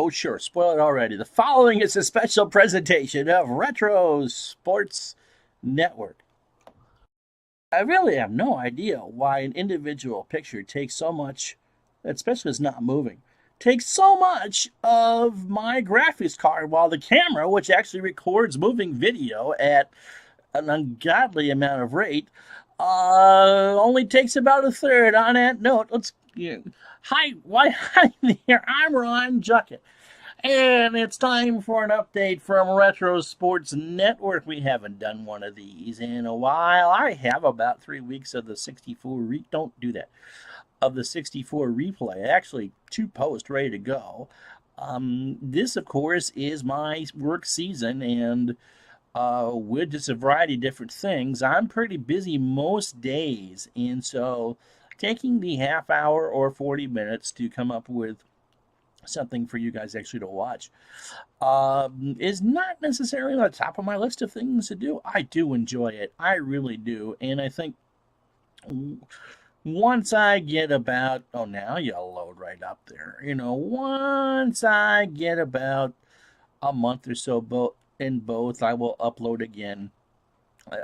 Oh, sure. Spoil it already. The following is a special presentation of Retro Sports Network. I really have no idea why an individual picture takes so much, especially it's not moving, takes so much of my graphics card while the camera, which actually records moving video at an ungodly amount of rate, only takes about a third. On that note, hi there, I'm Ron Juckett. And it's time for an update from Retro Sports Network. We haven't done one of these in a while. I have about 3 weeks of the 64 don't do that. Of the 64 replay. Actually, 2 posts ready to go. This, of course, is my work season, and with just a variety of different things, I'm pretty busy most days. And so taking the half hour or 40 minutes to come up with something for you guys actually to watch is not necessarily on the top of my list of things to do. I do enjoy it. I really do. And I think once I get about, oh, now you'll load right up there. Once I get about a month or so in both, I will upload again.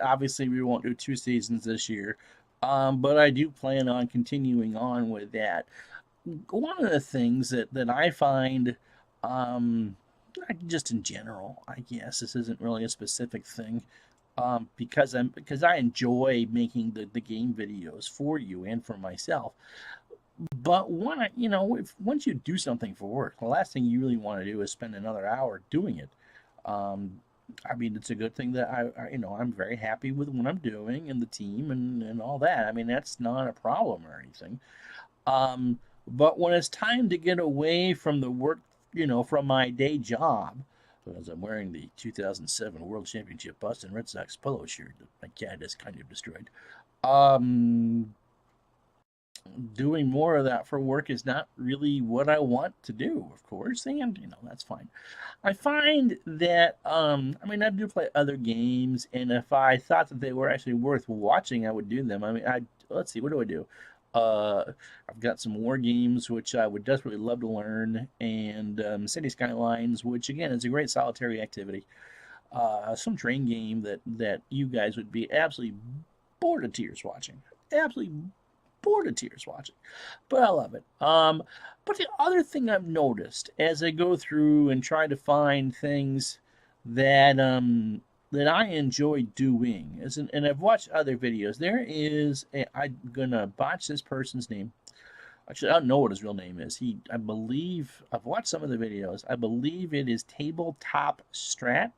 Obviously, we won't do 2 seasons this year, but I do plan on continuing on with that. One of the things that I find, just in general, I guess this isn't really a specific thing, because I enjoy making the game videos for you and for myself. But once you do something for work, the last thing you really want to do is spend another hour doing it. I mean, it's a good thing that I'm very happy with what I'm doing and the team and all that. I mean, that's not a problem or anything. But when it's time to get away from the work, from my day job, as I'm wearing the 2007 World Championship Boston Red Sox polo shirt that my cat has kind of destroyed, doing more of that for work is not really what I want to do, of course, and, that's fine. I find that, I do play other games, and if I thought that they were actually worth watching, I would do them. Let's see, what do I do? I've got some war games, which I would desperately love to learn, and City Skylines, which again is a great solitary activity. Some train game that you guys would be absolutely bored of tears watching. Absolutely bored of tears watching. But I love it. But the other thing I've noticed as I go through and try to find things that I enjoy doing and I've watched other videos. I'm gonna botch this person's name. Actually, I don't know what his real name is. I believe I've watched some of the videos. I believe it is Tabletop Strat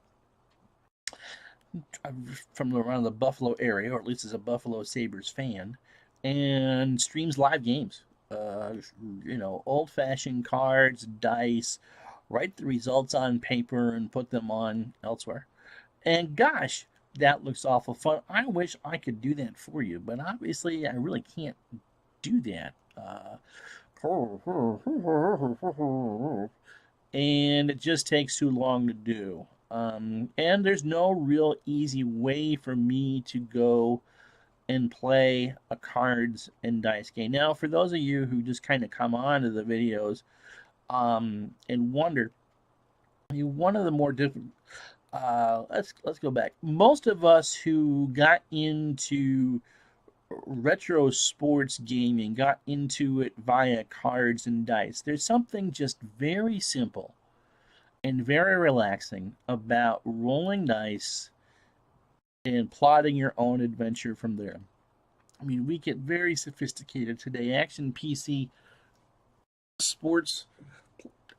from around the Buffalo area, or at least is a Buffalo Sabres fan, and streams live games. Old-fashioned cards, dice, write the results on paper and put them on elsewhere. And gosh, that looks awful fun. I wish I could do that for you, but obviously I really can't do that. And it just takes too long to do. And there's no real easy way for me to go and play a cards and dice game. Now, for those of you who just kind of come on to the videos and wonder, one of the more different, let's go back. Most of us who got into retro sports gaming got into it via cards and dice. There's something just very simple and very relaxing about rolling dice and plotting your own adventure from there. I mean, we get very sophisticated today. Action PC Sports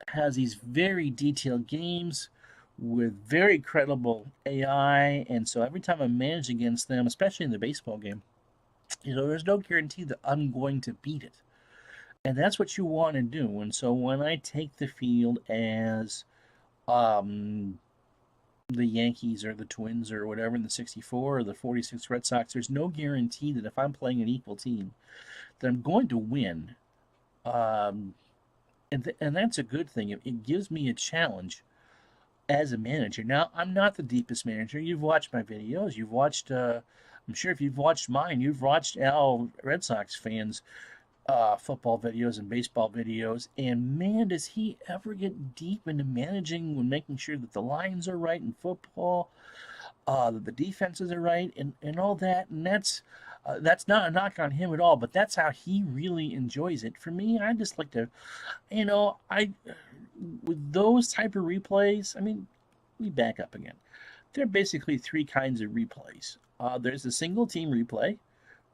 has these very detailed games with very credible AI, and so every time I manage against them, especially in the baseball game, there's no guarantee that I'm going to beat it. And that's what you want to do. And so when I take the field as the Yankees or the Twins or whatever in the 64 or the 46 Red Sox, there's no guarantee that if I'm playing an equal team that I'm going to win. And that's a good thing. It gives me a challenge as a manager. Now, I'm not the deepest manager. You've watched my videos. You've watched, I'm sure if you've watched mine, you've watched Red Sox fans football videos and baseball videos, and man, does he ever get deep into managing and making sure that the lines are right in football, that the defenses are right, and all that. And that's not a knock on him at all, but that's how he really enjoys it. For me, I just like to, I with those type of replays. I mean, we back up again. There are basically three kinds of replays. There's the single team replay,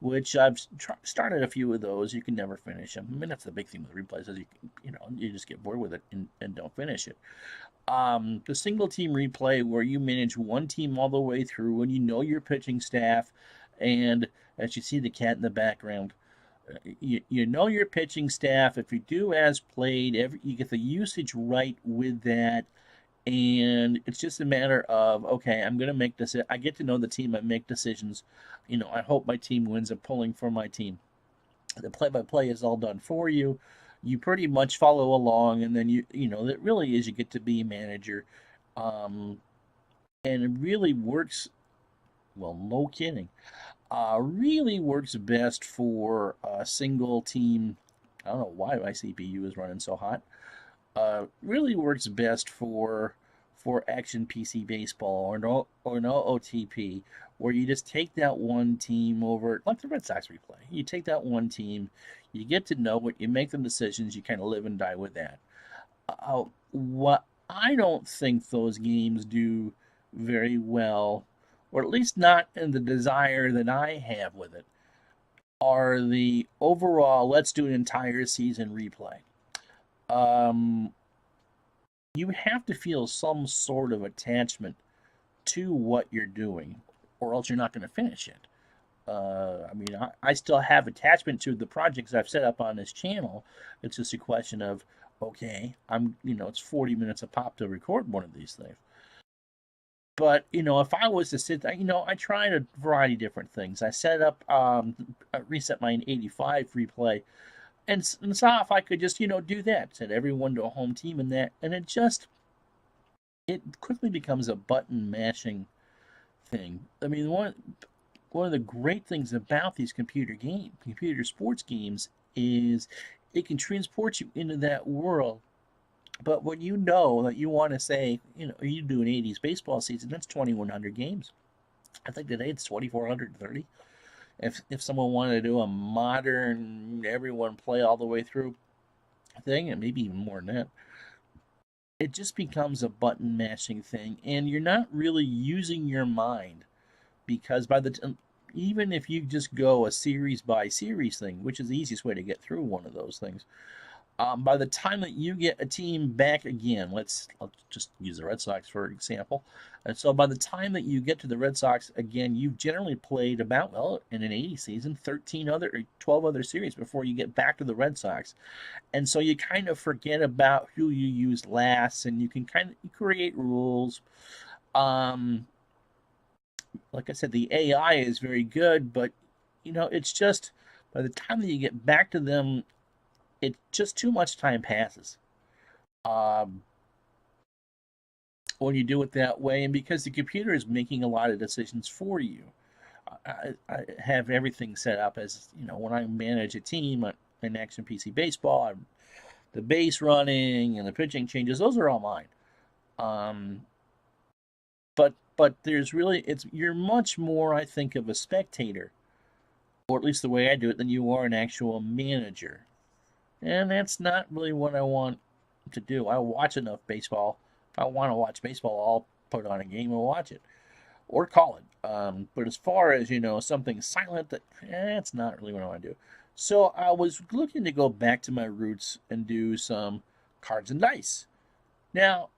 which I've started a few of those. You can never finish them. I mean, that's the big thing with replays is you just get bored with it and don't finish it. The single team replay where you manage one team all the way through and you know your pitching staff, and as you see the cat in the background, you know your pitching staff. If you do as played, you get the usage right with that, and it's just a matter of, okay, I'm going to make this. I get to know the team. I make decisions. I hope my team wins. I'm pulling for my team. The play-by-play is all done for you. You pretty much follow along, and then that really is, you get to be a manager, and it really works. Well, no kidding. Really works best for a single team. I don't know why my CPU is running so hot. Really works best for Action PC Baseball or no OTP, where you just take that one team over, like the Red Sox replay. You take that one team, you get to know it, you make the decisions, you kind of live and die with that. What I don't think those games do very well, or at least not in the desire that I have with it, are the overall, let's do an entire season replay. You have to feel some sort of attachment to what you're doing, or else you're not going to finish it. I mean, I still have attachment to the projects I've set up on this channel. It's just a question of, okay, it's 40 minutes a pop to record one of these things. But, if I was to sit there, I tried a variety of different things. I set up, Reset My 85 replay, and saw if I could just, do that. Set everyone to a home team and that, and it quickly becomes a button mashing thing. I mean, one of the great things about these computer sports games, is it can transport you into that world. But when that you want to say, you do an 80s baseball season, that's 2,100 games. I think today it's 2,430. If someone wanted to do a modern, everyone play all the way through thing, and maybe even more than that, it just becomes a button mashing thing, and you're not really using your mind, because even if you just go a series by series thing, which is the easiest way to get through one of those things, by the time that you get a team back again, I'll just use the Red Sox for example. And so by the time that you get to the Red Sox again, you've generally played about, well, in an 80 season, 12 other series before you get back to the Red Sox. And so you kind of forget about who you used last, and you can kind of create rules. Like I said, the AI is very good, but it's just, by the time that you get back to them, it's just too much time passes when you do it that way, and because the computer is making a lot of decisions for you. I have everything set up as, when I manage a team in Action PC Baseball, the base running and the pitching changes, those are all mine. But there's really, you're much more, I think, of a spectator, or at least the way I do it, than you are an actual manager. And that's not really what I want to do. I watch enough baseball. If I want to watch baseball, I'll put on a game and watch it, or call it. But as far as, something silent, that's not really what I want to do. So I was looking to go back to my roots and do some cards and dice. Now,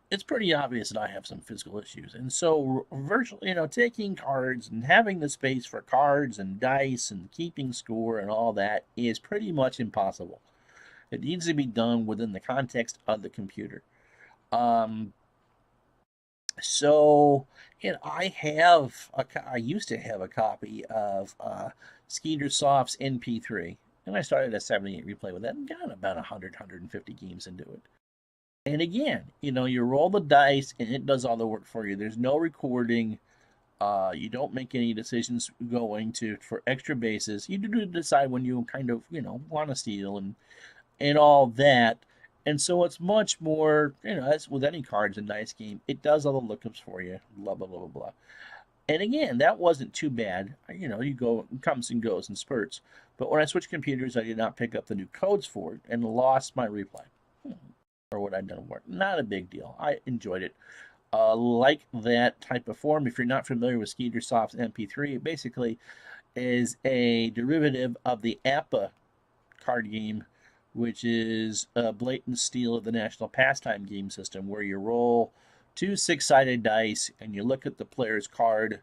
it's pretty obvious that I have some physical issues, and so virtually, taking cards and having the space for cards and dice and keeping score and all that is pretty much impossible. It needs to be done within the context of the computer. So, I used to have a copy of Skeeter Soft's NP3, and I started a 78 replay with that and got about 150 games into it. And again, you roll the dice and it does all the work for you. There's no recording. You don't make any decisions going to for extra bases. You do decide when you kind of want to steal and all that. And so it's much more, as with any cards and dice game, it does all the lookups for you. Blah blah blah blah blah. And again, that wasn't too bad. You go, it comes and goes in spurts. But when I switched computers, I did not pick up the new codes for it and lost my replay. Or what I'd done work. Not a big deal. I enjoyed it. Like that type of form, if you're not familiar with Skeetersoft's MP3, it basically is a derivative of the APBA card game, which is a blatant steal of the National Pastime game system, where you roll 2 6-sided dice and you look at the player's card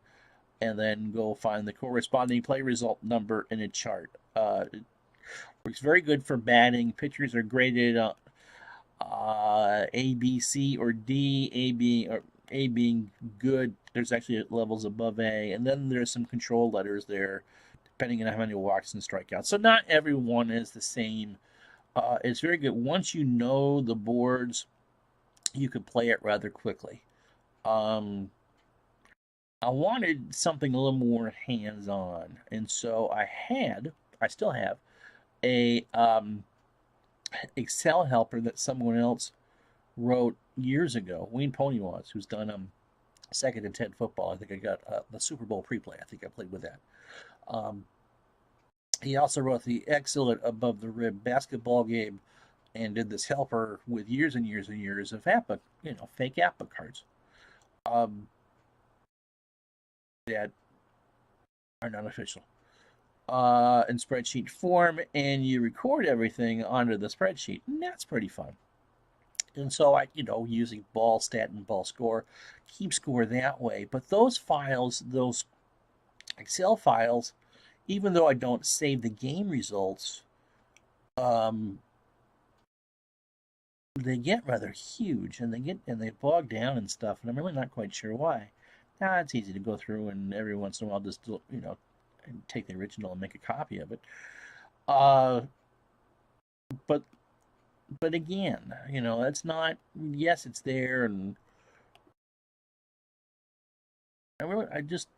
and then go find the corresponding play result number in a chart. It works very good for batting. Pitchers are graded A, B, C, or D. A being good. There's actually levels above A, and then there's some control letters there, depending on how many walks and strikeouts. So not everyone is the same. It's very good. Once you know the boards, you can play it rather quickly. I wanted something a little more hands-on, and so I still have a Excel helper that someone else wrote years ago. Wayne Ponywas, who's done Second and 10 football. I think I got the Super Bowl pre-play. I think I played with that. He also wrote the excellent Above the Rib basketball game and did this helper with years and years and years of APBA, fake APBA cards that are not official in spreadsheet form, and you record everything onto the spreadsheet, and that's pretty fun. And so I, using ball stat and ball score, keep score that way. But those files, those Excel files, even though I don't save the game results, they get rather huge, and they bog down and stuff, and I'm really not quite sure why. Now it's easy to go through and every once in a while just and take the original and make a copy of it. But again, it's not. Yes, it's there, and I just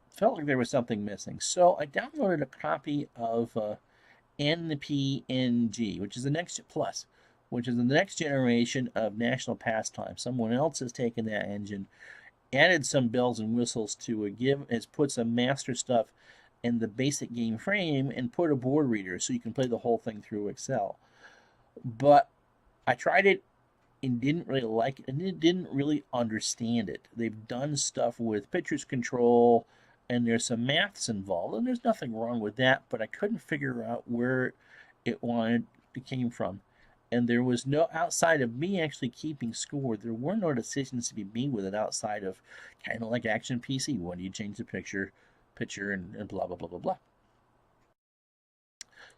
felt like there was something missing. So I downloaded a copy of NPNG, which is the next plus, which is the next generation of National Pastime. Someone else has taken that engine, added some bells and whistles to it, has put some master stuff in the basic game frame, and put a board reader so you can play the whole thing through Excel. But I tried it and didn't really like it, and didn't really understand it. They've done stuff with pitcher's control, and there's some maths involved, and there's nothing wrong with that, but I couldn't figure out where it came from. And there was no, outside of me actually keeping score, there were no decisions to be made with it outside of kind of like Action PC. When do you change the pitcher, and blah, blah, blah, blah, blah.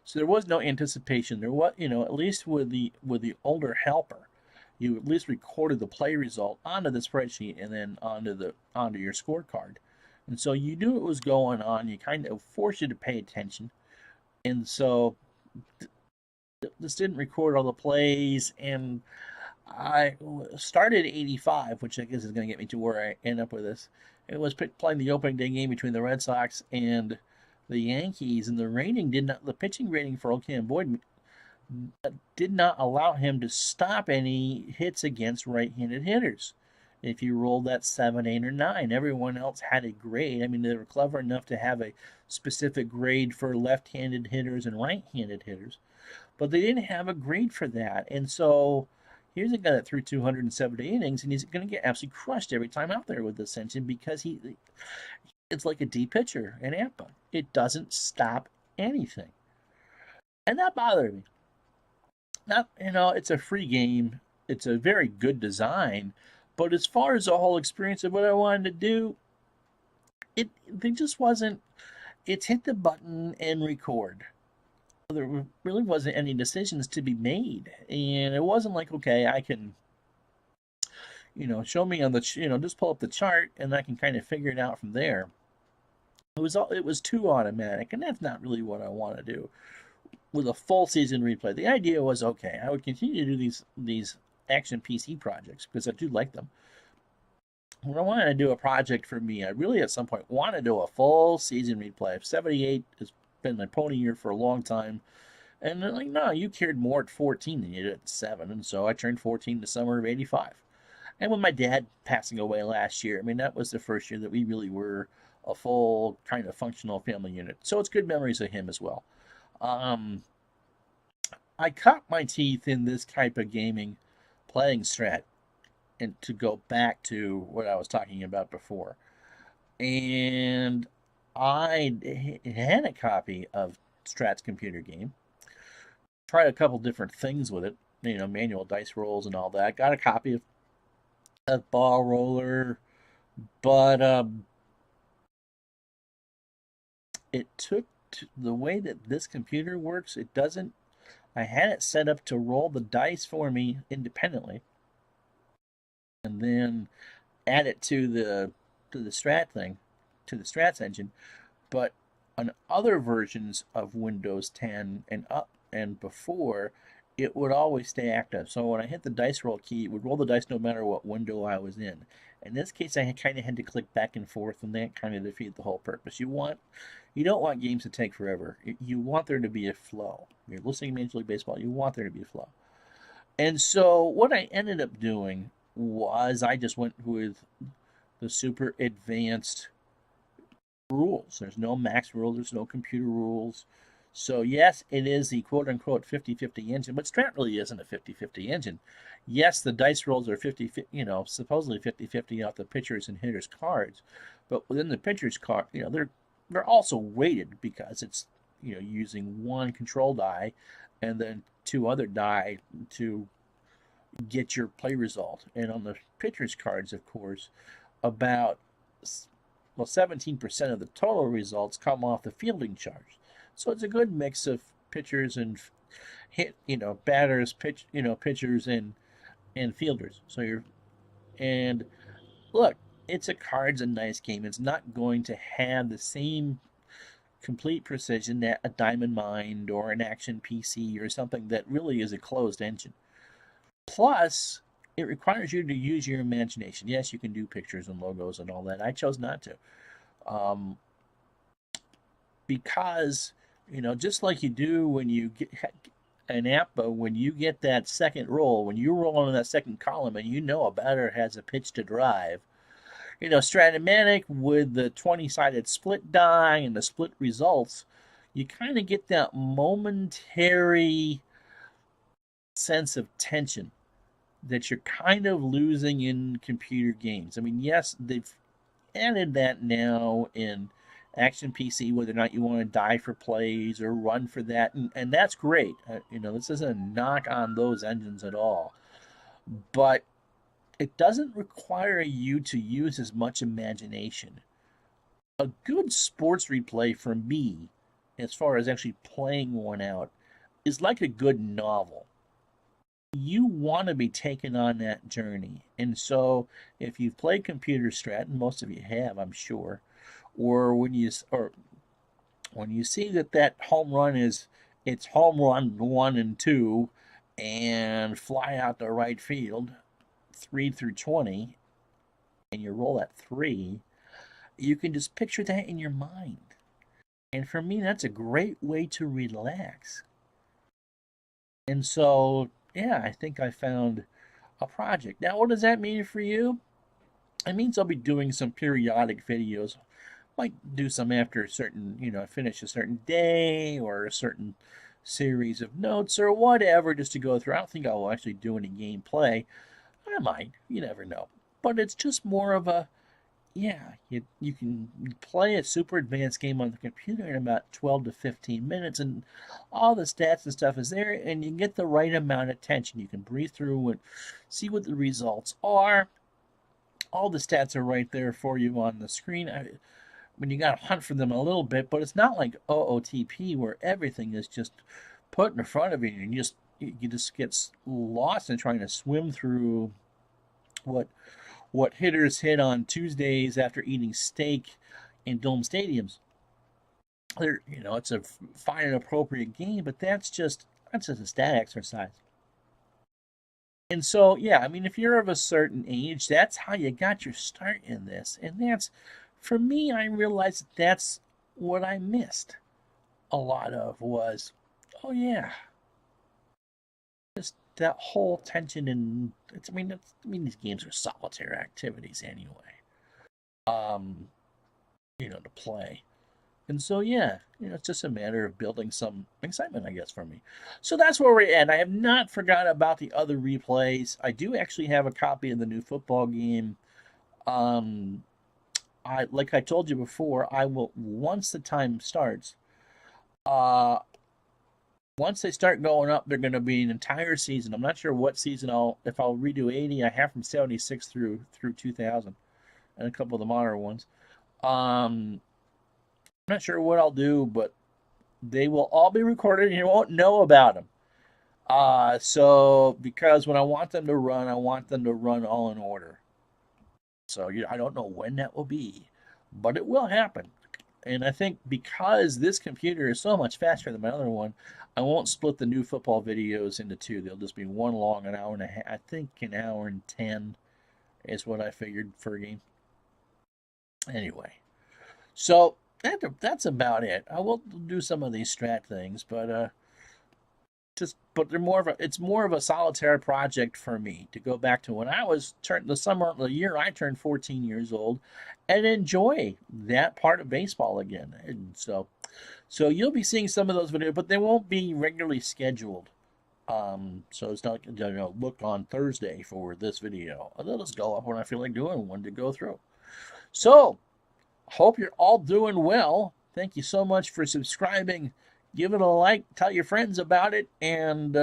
So there was no anticipation. There was, at least with the older helper, you at least recorded the play result onto the spreadsheet and then onto your scorecard. And so you knew what was going on. You kind of forced you to pay attention. And so this didn't record all the plays, and I started 85, which I guess is going to get me to where I end up with this. It was playing the opening day game between the Red Sox and the Yankees, and the pitching rating for old Cam Boyd did not allow him to stop any hits against right-handed hitters. If you rolled that 7, 8, or 9, everyone else had a grade. I mean, they were clever enough to have a specific grade for left-handed hitters and right-handed hitters, but they didn't have a grade for that. And so here's a guy that threw 270 innings, and he's going to get absolutely crushed every time out there with this engine because it's like a D pitcher in APBA. It doesn't stop anything. And that bothered me. Now, it's a free game. It's a very good design. But as far as the whole experience of what I wanted to do, it just wasn't. It's hit the button and record. There really wasn't any decisions to be made. And it wasn't like, okay, I can, show me on the, just pull up the chart and I can kind of figure it out from there. It was too automatic, and that's not really what I want to do with a full season replay. The idea was, okay, I would continue to do these Action PC projects because I do like them, when I wanted to do a project for me, I really at some point wanted to do a full season replay. 78 has been my pony year for a long time. And they're like, no, you cared more at 14 than you did at 7. And so I turned 14 the summer of 85. And with my dad passing away last year, I mean, that was the first year that we really were a full kind of functional family unit. So it's good memories of him as well. Um, I cut my teeth in this type of gaming playing Strat, and to go back to what I was talking about before. And I had a copy of Strat's computer game, tried a couple different things with it, manual dice rolls and all that. Got a copy of Ball Roller, but it took the way that this computer works. It doesn't. I had it set up to roll the dice for me independently, and then add it to the Strat thing, to the Strats engine. But on other versions of Windows 10 and up and before, it would always stay active. So when I hit the dice roll key, it would roll the dice no matter what window I was in. In this case, I kind of had to click back and forth, and that kind of defeated the whole purpose. You don't want games to take forever. You want there to be a flow. You're listening to Major League Baseball. You want there to be a flow. And so what I ended up doing was I just went with the super advanced rules. There's no max rule, there's no computer rules. So, yes, it is the quote unquote 50-50 engine, but Strat really isn't a 50-50 engine. Yes, the dice rolls are 50, supposedly 50-50 off the pitchers and hitters cards, but within the pitchers card, they're also weighted because it's, using one control die and then two other die to get your play result. And on the pitchers cards, of course, about 17% of the total results come off the fielding charge. So it's a good mix of pitchers and batters, pitchers and fielders. And look, it's a cards and dice game. It's not going to have the same complete precision that a Diamond Mind or an Action PC or something that really is a closed engine. Plus, it requires you to use your imagination. Yes, you can do pictures and logos and all that. I chose not to. Um, because, just like you do when you get an APBA, when you get that second roll, when you roll on that second column and a batter has a pitch to drive, Strat-O-Matic with the 20-sided split die and the split results, you kind of get that momentary sense of tension that you're kind of losing in computer games. I mean, yes, they've added that now in Action PC, whether or not you want to die for plays or run for that, and that's great. This isn't a knock on those engines at all, but it doesn't require you to use as much imagination. A good sports replay for me, as far as actually playing one out, is like a good novel. You want to be taken on that journey. And so if you've played computer Strat, and most of you have, I'm sure, or when you see that home run it's home run 1 and 2 and fly out to right field 3 through 20 and you roll at 3, you can just picture that in your mind. And for me, that's a great way to relax. And so, yeah, I think I found a project. Now, what does that mean for you? It means I'll be doing some periodic videos. Might do some after a certain, finish a certain day or a certain series of notes or whatever just to go through. I don't think I'll actually do any gameplay. I might. You never know. But it's just more of a, yeah, you can play a super advanced game on the computer in about 12 to 15 minutes, and all the stats and stuff is there, and you get the right amount of tension. You can breathe through and see what the results are. All the stats are right there for you on the screen. You got to hunt for them a little bit, but it's not like OOTP where everything is just put in front of you, and you just get lost in trying to swim through what hitters hit on Tuesdays after eating steak in dome stadiums. It's a fine and appropriate game, but that's just a stat exercise. And so, yeah, I mean, if you're of a certain age, that's how you got your start in this. And that's, for me, I realized that's what I missed a lot of was, oh yeah, just that whole tension and these games are solitaire activities anyway. Um, to play. And so, yeah, it's just a matter of building some excitement, I guess, for me. So that's where we're at. I have not forgotten about the other replays. I do actually have a copy of the new football game. Um, like I told you before, I will once the time starts. Uh, Once they start going up, they're going to be an entire season. I'm not sure what season if I'll redo 80. I have from 76 through 2000, and a couple of the modern ones. I'm not sure what I'll do, but they will all be recorded and you won't know about them. So because when I want them to run, I want them to run all in order. So I don't know when that will be, but it will happen. And I think because this computer is so much faster than my other one, I won't split the new football videos into two. They'll just be one long, an hour and a half. I think an hour and 10 is what I figured for a game. Anyway, so that's about it. I will do some of these strat things, but they're it's more of a solitary project for me to go back to when I was the year I turned 14 years old, and enjoy that part of baseball again. And so you'll be seeing some of those videos, but they won't be regularly scheduled. So it's not look on Thursday for this video. They'll just go up when I feel like doing one to go through. So hope you're all doing well. Thank you so much for subscribing. Give it a like, tell your friends about it, and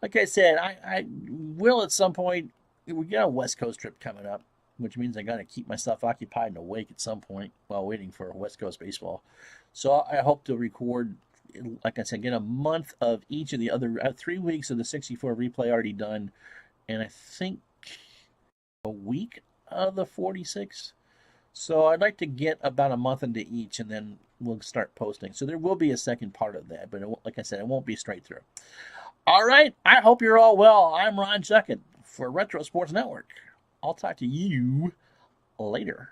like I said, I will at some point. We got a West Coast trip coming up, which means I got to keep myself occupied and awake at some point while waiting for West Coast baseball. So I hope to record, like I said, get a month of each of the other 3 weeks of the 64 replay already done, and I think a week of the 46. So I'd like to get about a month into each, and then we'll start posting. So there will be a second part of that, but like I said, it won't be straight through. All right, I hope you're all well. I'm Ron Juckett for Retro Sports Network. I'll talk to you later.